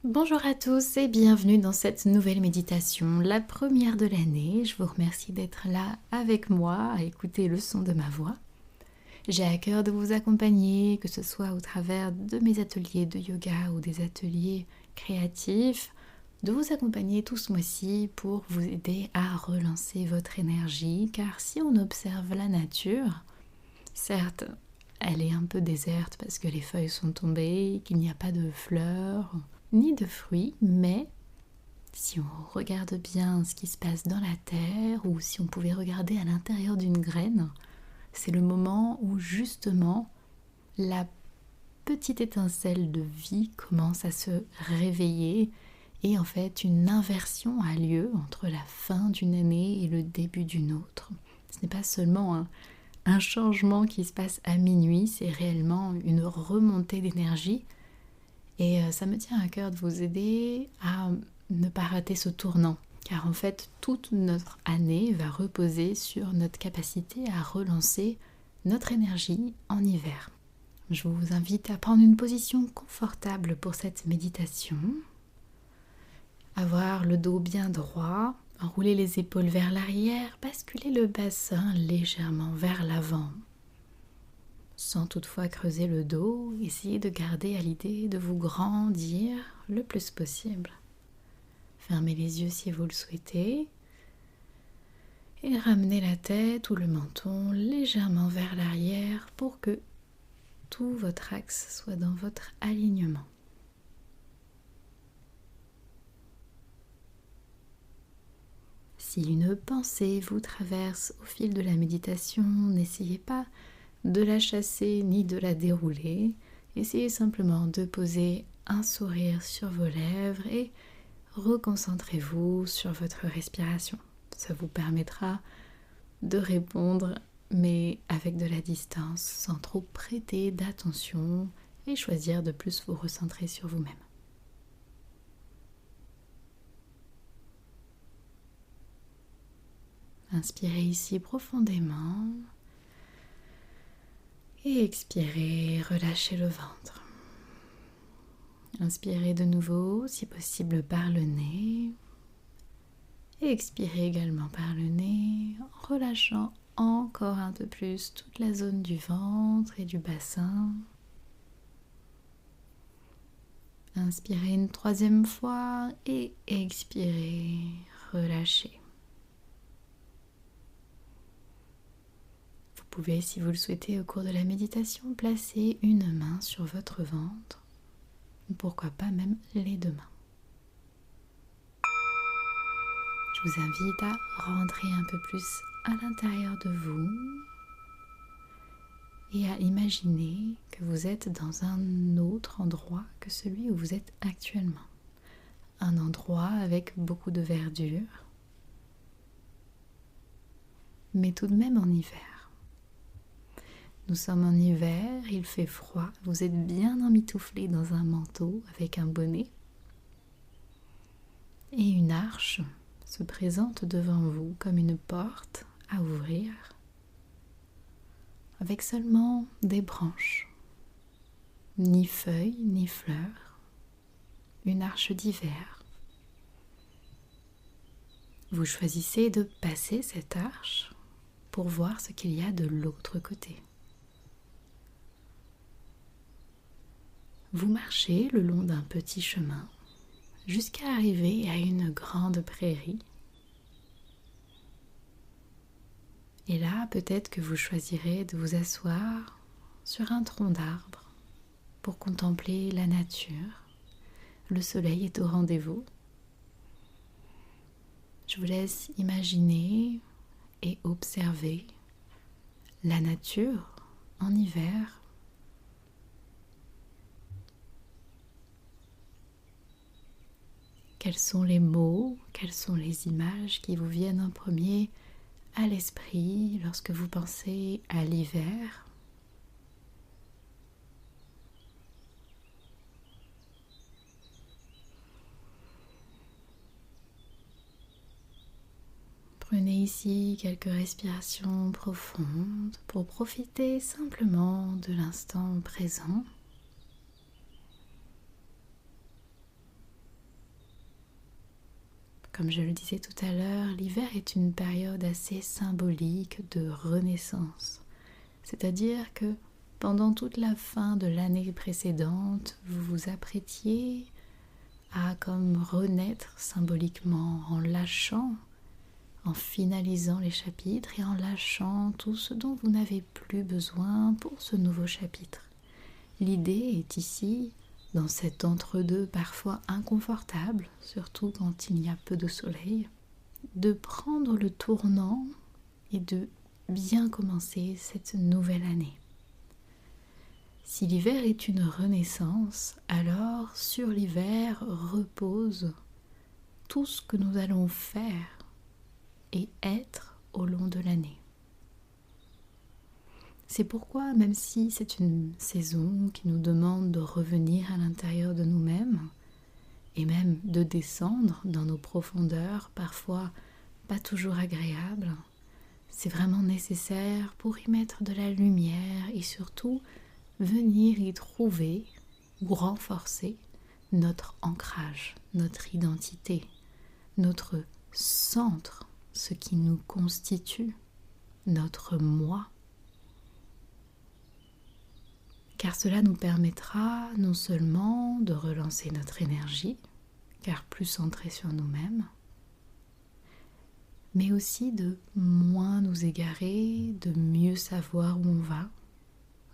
Bonjour à tous et bienvenue dans cette nouvelle méditation, la première de l'année. Je vous remercie d'être là avec moi à écouter le son de ma voix. J'ai à cœur de vous accompagner, que ce soit au travers de mes ateliers de yoga ou des ateliers créatifs, de vous accompagner tout ce mois-ci pour vous aider à relancer votre énergie, car si on observe la nature, certes, elle est un peu déserte parce que les feuilles sont tombées, qu'il n'y a pas de fleurs ni de fruits, mais si on regarde bien ce qui se passe dans la terre ou si on pouvait regarder à l'intérieur d'une graine, c'est le moment où justement la petite étincelle de vie commence à se réveiller et en fait une inversion a lieu entre la fin d'une année et le début d'une autre. Ce n'est pas seulement un changement qui se passe à minuit, c'est réellement une remontée d'énergie. Et ça me tient à cœur de vous aider à ne pas rater ce tournant. Car en fait, toute notre année va reposer sur notre capacité à relancer notre énergie en hiver. Je vous invite à prendre une position confortable pour cette méditation. Avoir le dos bien droit, enrouler les épaules vers l'arrière, basculer le bassin légèrement vers l'avant. Sans toutefois creuser le dos, essayez de garder à l'idée de vous grandir le plus possible. Fermez les yeux si vous le souhaitez et ramenez la tête ou le menton légèrement vers l'arrière pour que tout votre axe soit dans votre alignement. Si une pensée vous traverse au fil de la méditation, n'essayez pas de la chasser ni de la dérouler. Essayez simplement de poser un sourire sur vos lèvres et reconcentrez-vous sur votre respiration. Ça vous permettra de répondre, mais avec de la distance, sans trop prêter d'attention et choisir de plus vous recentrer sur vous-même. Inspirez ici profondément. Et expirez, relâchez le ventre. Inspirez de nouveau, si possible par le nez. Et expirez également par le nez, en relâchant encore un peu plus toute la zone du ventre et du bassin. Inspirez une troisième fois et expirez, relâchez. Vous pouvez, si vous le souhaitez, au cours de la méditation, placer une main sur votre ventre. Pourquoi pas même les deux mains. Je vous invite à rentrer un peu plus à l'intérieur de vous et à imaginer que vous êtes dans un autre endroit que celui où vous êtes actuellement. Un endroit avec beaucoup de verdure, mais tout de même en hiver. Nous sommes en hiver, il fait froid, vous êtes bien emmitouflé dans un manteau avec un bonnet et une arche se présente devant vous comme une porte à ouvrir avec seulement des branches, ni feuilles ni fleurs, une arche d'hiver. Vous choisissez de passer cette arche pour voir ce qu'il y a de l'autre côté. Vous marchez le long d'un petit chemin jusqu'à arriver à une grande prairie. Et là, peut-être que vous choisirez de vous asseoir sur un tronc d'arbre pour contempler la nature. Le soleil est au rendez-vous. Je vous laisse imaginer et observer la nature en hiver. Quels sont les mots, quelles sont les images qui vous viennent en premier à l'esprit lorsque vous pensez à l'hiver? Prenez ici quelques respirations profondes pour profiter simplement de l'instant présent. Comme je le disais tout à l'heure, l'hiver est une période assez symbolique de renaissance. C'est-à-dire que pendant toute la fin de l'année précédente, vous vous apprêtiez à comme renaître symboliquement en lâchant, en finalisant les chapitres et en lâchant tout ce dont vous n'avez plus besoin pour ce nouveau chapitre. L'idée est ici, dans cet entre-deux parfois inconfortable, surtout quand il y a peu de soleil, de prendre le tournant et de bien commencer cette nouvelle année. Si l'hiver est une renaissance, alors sur l'hiver repose tout ce que nous allons faire et être au long de l'année. C'est pourquoi, même si c'est une saison qui nous demande de revenir à l'intérieur de nous-mêmes et même de descendre dans nos profondeurs, parfois pas toujours agréables, c'est vraiment nécessaire pour y mettre de la lumière et surtout venir y trouver ou renforcer notre ancrage, notre identité, notre centre, ce qui nous constitue, notre moi. Car cela nous permettra non seulement de relancer notre énergie, car plus centrée sur nous-mêmes, mais aussi de moins nous égarer, de mieux savoir où on va.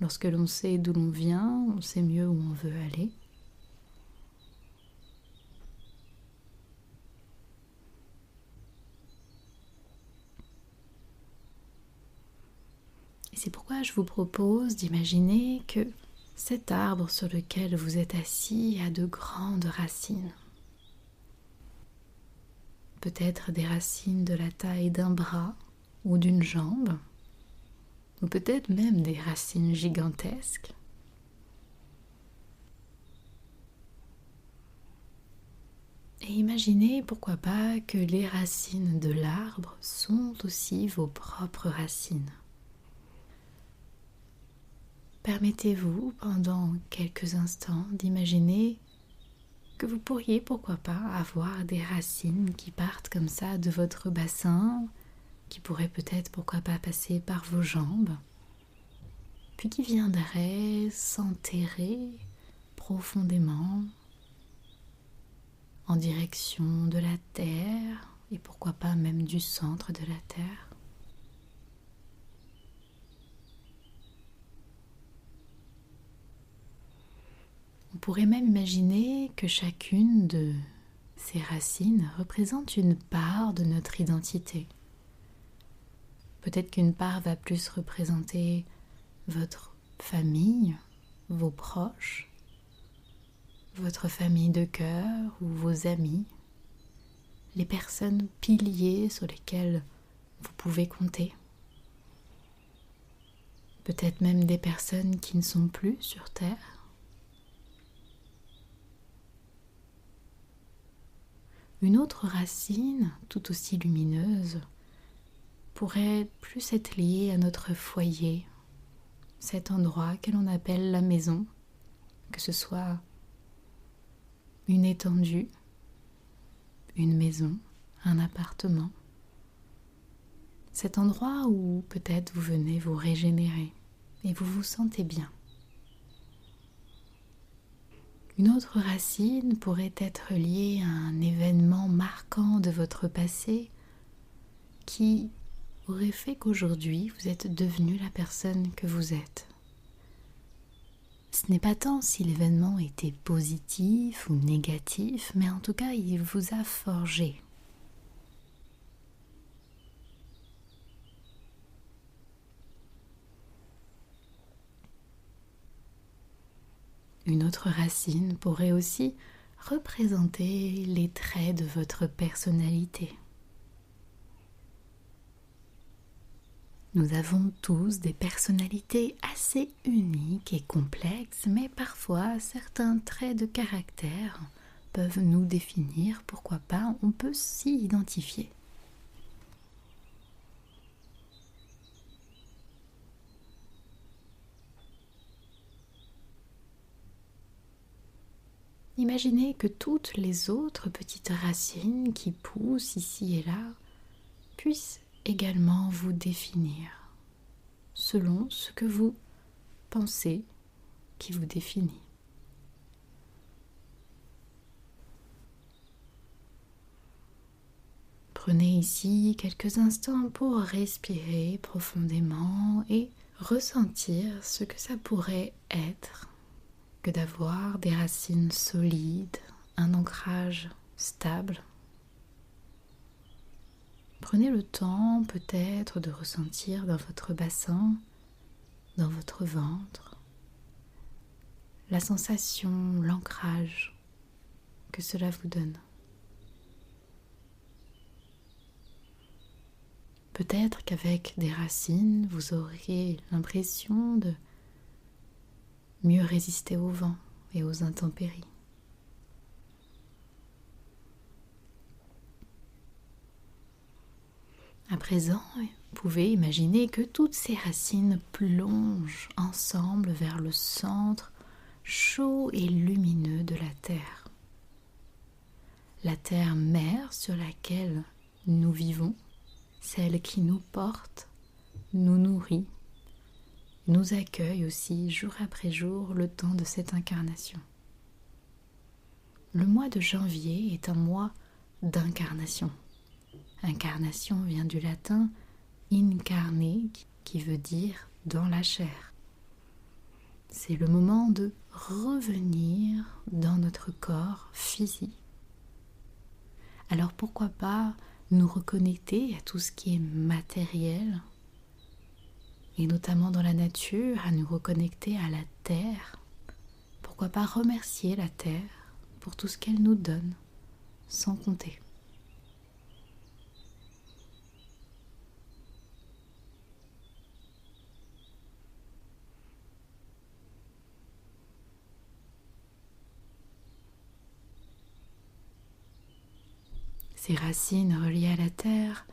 Lorsque l'on sait d'où l'on vient, on sait mieux où on veut aller. Et c'est pourquoi je vous propose d'imaginer que cet arbre sur lequel vous êtes assis a de grandes racines. Peut-être des racines de la taille d'un bras ou d'une jambe, ou peut-être même des racines gigantesques. Et imaginez, pourquoi pas, que les racines de l'arbre sont aussi vos propres racines. Permettez-vous pendant quelques instants d'imaginer que vous pourriez, pourquoi pas, avoir des racines qui partent comme ça de votre bassin, qui pourraient peut-être, pourquoi pas, passer par vos jambes, puis qui viendraient s'enterrer profondément en direction de la terre et pourquoi pas même du centre de la terre. On pourrait même imaginer que chacune de ces racines représente une part de notre identité. Peut-être qu'une part va plus représenter votre famille, vos proches, votre famille de cœur ou vos amis, les personnes piliers sur lesquelles vous pouvez compter. Peut-être même des personnes qui ne sont plus sur Terre. Une autre racine, tout aussi lumineuse, pourrait plus être liée à notre foyer, cet endroit que l'on appelle la maison, que ce soit une étendue, une maison, un appartement. Cet endroit où peut-être vous venez vous régénérer et vous vous sentez bien. Une autre racine pourrait être liée à un événement marquant de votre passé qui aurait fait qu'aujourd'hui vous êtes devenu la personne que vous êtes. Ce n'est pas tant si l'événement était positif ou négatif, mais en tout cas il vous a forgé. Une autre racine pourrait aussi représenter les traits de votre personnalité. Nous avons tous des personnalités assez uniques et complexes, mais parfois certains traits de caractère peuvent nous définir, pourquoi pas, on peut s'y identifier. Imaginez que toutes les autres petites racines qui poussent ici et là puissent également vous définir selon ce que vous pensez qui vous définit. Prenez ici quelques instants pour respirer profondément et ressentir ce que ça pourrait être que d'avoir des racines solides, un ancrage stable. Prenez le temps peut-être de ressentir dans votre bassin, dans votre ventre, la sensation, l'ancrage que cela vous donne. Peut-être qu'avec des racines, vous aurez l'impression de mieux résister au vent et aux intempéries. À présent, vous pouvez imaginer que toutes ces racines plongent ensemble vers le centre chaud et lumineux de la Terre. La Terre mère sur laquelle nous vivons, celle qui nous porte, nous nourrit, nous accueille aussi jour après jour le temps de cette incarnation. Le mois de janvier est un mois d'incarnation. Incarnation vient du latin incarne, qui veut dire dans la chair. C'est le moment de revenir dans notre corps physique. Alors pourquoi pas nous reconnecter à tout ce qui est matériel, et notamment dans la nature, à nous reconnecter à la terre. Pourquoi pas remercier la terre pour tout ce qu'elle nous donne, sans compter. Ces racines reliées à la terre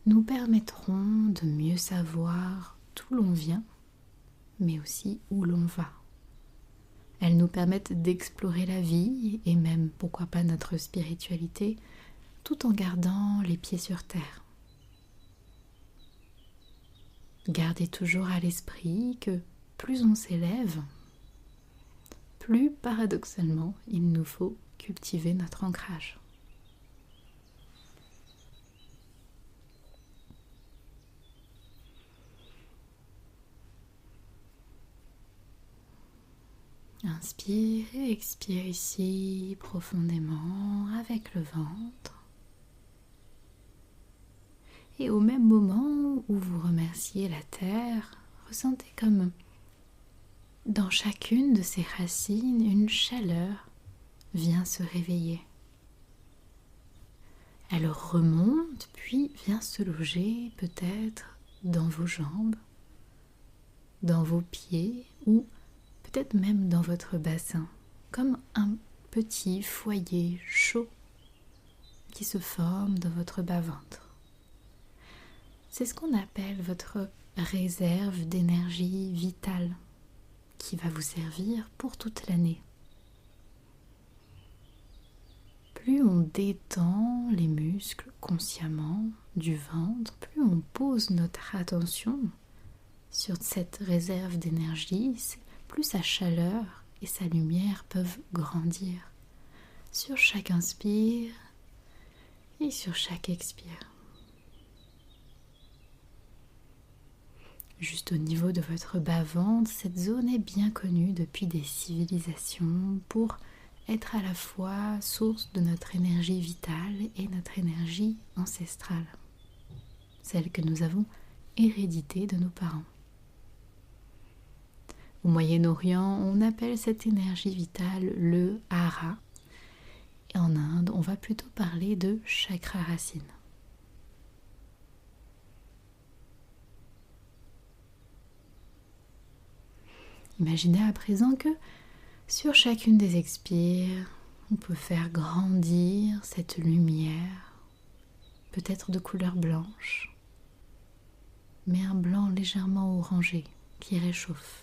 nous permettront de mieux savoir d'où l'on vient, mais aussi où l'on va. Elles nous permettent d'explorer la vie et même, pourquoi pas, notre spiritualité, tout en gardant les pieds sur terre. Gardez toujours à l'esprit que plus on s'élève, plus paradoxalement, il nous faut cultiver notre ancrage. Inspire et expire ici profondément avec le ventre. Et au même moment où vous remerciez la terre, ressentez comme dans chacune de ces racines, une chaleur vient se réveiller. Elle remonte puis vient se loger peut-être dans vos jambes, dans vos pieds ou peut-être même dans votre bassin, comme un petit foyer chaud qui se forme dans votre bas-ventre. C'est ce qu'on appelle votre réserve d'énergie vitale qui va vous servir pour toute l'année. Plus on détend les muscles consciemment du ventre, plus on pose notre attention sur cette réserve d'énergie, plus sa chaleur et sa lumière peuvent grandir sur chaque inspire et sur chaque expire. Juste au niveau de votre bas-ventre, cette zone est bien connue depuis des civilisations pour être à la fois source de notre énergie vitale et notre énergie ancestrale, celle que nous avons héréditée de nos parents. Au Moyen-Orient, on appelle cette énergie vitale le hara. Et en Inde, on va plutôt parler de chakra racine. Imaginez à présent que sur chacune des expires, on peut faire grandir cette lumière, peut-être de couleur blanche, mais un blanc légèrement orangé qui réchauffe.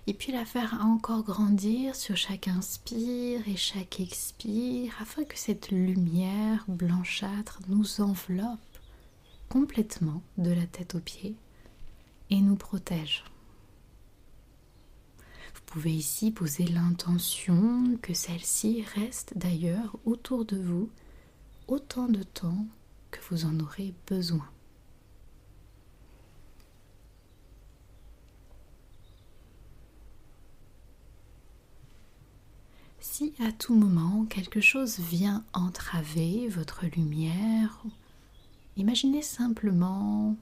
Et puis la faire encore grandir sur chaque inspire et chaque expire afin que cette lumière blanchâtre nous enveloppe complètement de la tête aux pieds et nous protège. Vous pouvez ici poser l'intention que celle-ci reste d'ailleurs autour de vous autant de temps que vous en aurez besoin. Si à tout moment quelque chose vient entraver votre lumière, imaginez simplement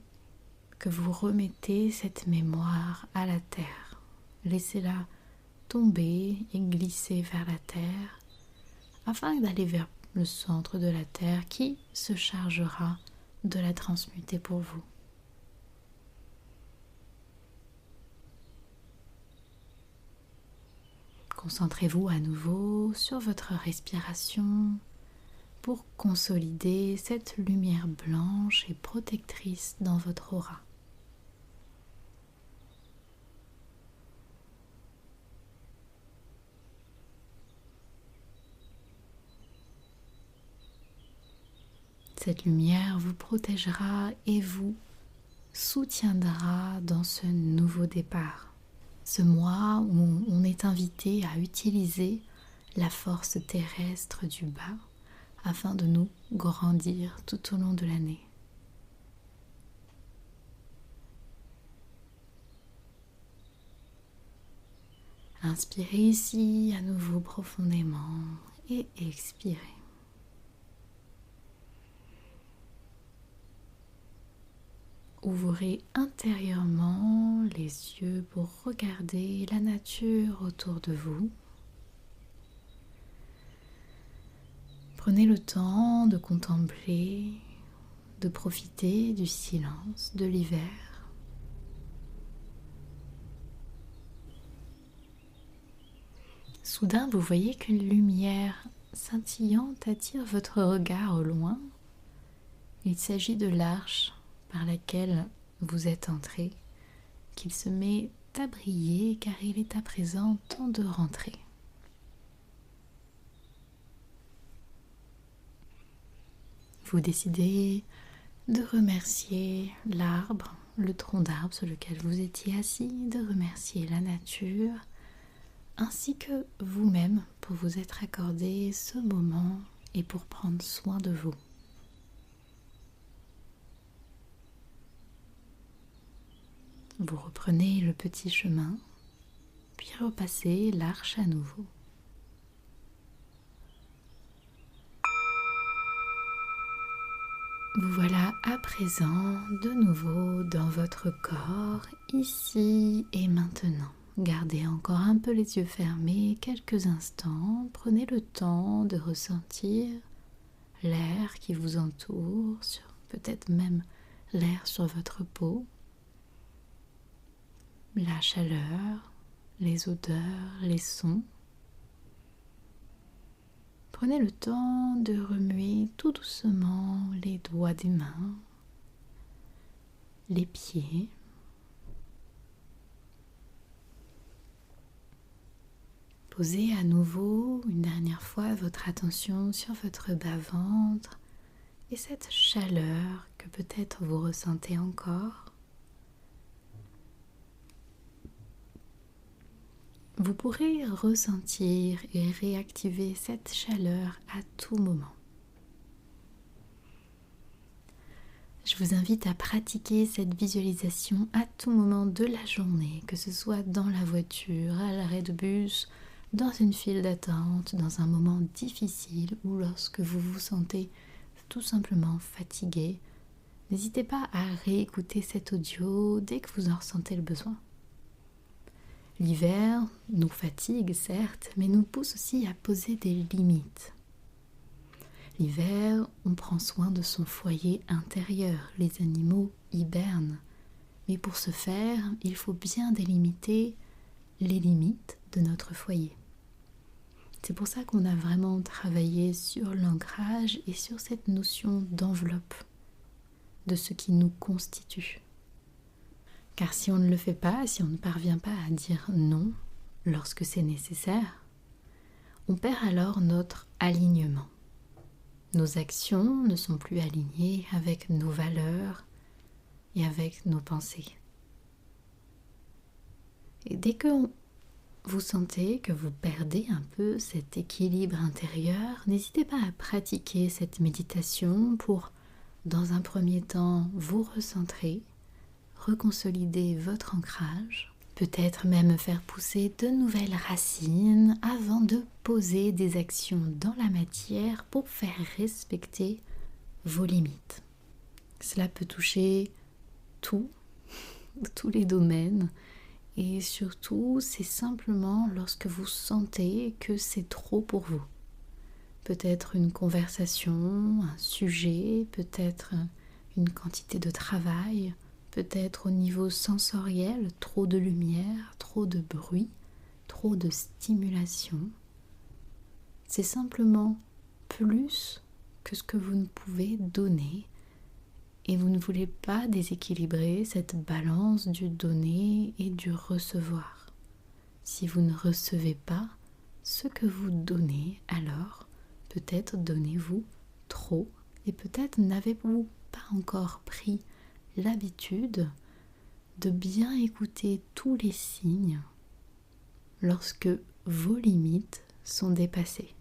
que vous remettez cette mémoire à la terre. Laissez-la tomber et glisser vers la terre afin d'aller vers le centre de la terre qui se chargera de la transmuter pour vous. Concentrez-vous à nouveau sur votre respiration pour consolider cette lumière blanche et protectrice dans votre aura. Cette lumière vous protégera et vous soutiendra dans ce nouveau départ. Ce mois où on est invité à utiliser la force terrestre du bas afin de nous grandir tout au long de l'année. Inspirez ici à nouveau profondément et expirez. Ouvrez intérieurement les yeux pour regarder la nature autour de vous. Prenez le temps de contempler, de profiter du silence de l'hiver. Soudain, vous voyez qu'une lumière scintillante attire votre regard au loin. Il s'agit de l'arche par laquelle vous êtes entré, qu'il se met à briller car il est à présent temps de rentrer. Vous décidez de remercier l'arbre, le tronc d'arbre sur lequel vous étiez assis, de remercier la nature, ainsi que vous-même pour vous être accordé ce moment et pour prendre soin de vous. Vous reprenez le petit chemin, puis repassez l'arche à nouveau. Vous voilà à présent de nouveau dans votre corps, ici et maintenant. Gardez encore un peu les yeux fermés quelques instants. Prenez le temps de ressentir l'air qui vous entoure, peut-être même l'air sur votre peau. La chaleur, les odeurs, les sons. Prenez le temps de remuer tout doucement les doigts des mains, les pieds. Posez à nouveau une dernière fois votre attention sur votre bas-ventre et cette chaleur que peut-être vous ressentez encore. Vous pourrez ressentir et réactiver cette chaleur à tout moment. Je vous invite à pratiquer cette visualisation à tout moment de la journée, que ce soit dans la voiture, à l'arrêt de bus, dans une file d'attente, dans un moment difficile ou lorsque vous vous sentez tout simplement fatigué. N'hésitez pas à réécouter cet audio dès que vous en ressentez le besoin. L'hiver nous fatigue, certes, mais nous pousse aussi à poser des limites. L'hiver, on prend soin de son foyer intérieur. Les animaux hibernent. Mais pour ce faire, il faut bien délimiter les limites de notre foyer. C'est pour ça qu'on a vraiment travaillé sur l'ancrage et sur cette notion d'enveloppe, de ce qui nous constitue. Car si on ne le fait pas, si on ne parvient pas à dire non lorsque c'est nécessaire, on perd alors notre alignement. Nos actions ne sont plus alignées avec nos valeurs et avec nos pensées. Et dès que vous sentez que vous perdez un peu cet équilibre intérieur, n'hésitez pas à pratiquer cette méditation pour, dans un premier temps, vous recentrer, reconsolider votre ancrage, peut-être même faire pousser de nouvelles racines avant de poser des actions dans la matière pour faire respecter vos limites. Cela peut toucher tous les domaines et surtout c'est simplement lorsque vous sentez que c'est trop pour vous. Peut-être une conversation, un sujet, peut-être une quantité de travail, peut-être au niveau sensoriel, trop de lumière, trop de bruit, trop de stimulation. C'est simplement plus que ce que vous ne pouvez donner et vous ne voulez pas déséquilibrer cette balance du donner et du recevoir. Si vous ne recevez pas ce que vous donnez, alors peut-être donnez-vous trop et peut-être n'avez-vous pas encore pris l'habitude de bien écouter tous les signes lorsque vos limites sont dépassées.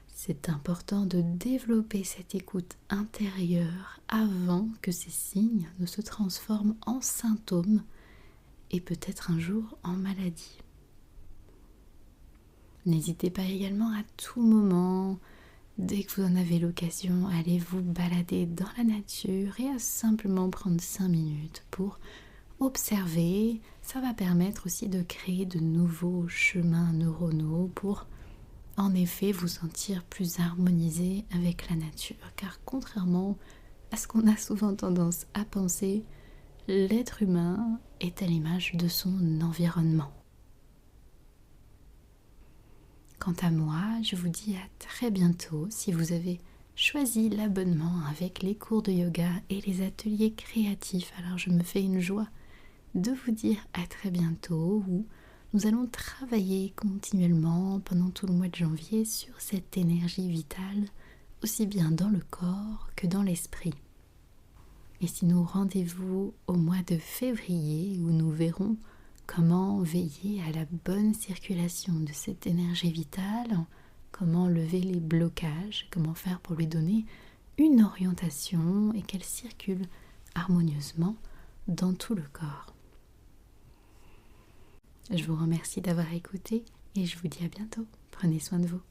C'est important de développer cette écoute intérieure avant que ces signes ne se transforment en symptômes et peut-être un jour en maladie. N'hésitez pas également à tout moment, dès que vous en avez l'occasion, à aller vous balader dans la nature et à simplement prendre 5 minutes pour observer. Ça va permettre aussi de créer de nouveaux chemins neuronaux pour en effet vous sentir plus harmonisé avec la nature. Car contrairement à ce qu'on a souvent tendance à penser, l'être humain est à l'image de son environnement. Quant à moi, je vous dis à très bientôt. Si vous avez choisi l'abonnement avec les cours de yoga et les ateliers créatifs, alors je me fais une joie de vous dire à très bientôt où nous allons travailler continuellement pendant tout le mois de janvier sur cette énergie vitale, aussi bien dans le corps que dans l'esprit. Et sinon, rendez-vous au mois de février où nous verrons comment veiller à la bonne circulation de cette énergie vitale, comment lever les blocages, comment faire pour lui donner une orientation et qu'elle circule harmonieusement dans tout le corps. Je vous remercie d'avoir écouté et je vous dis à bientôt. Prenez soin de vous.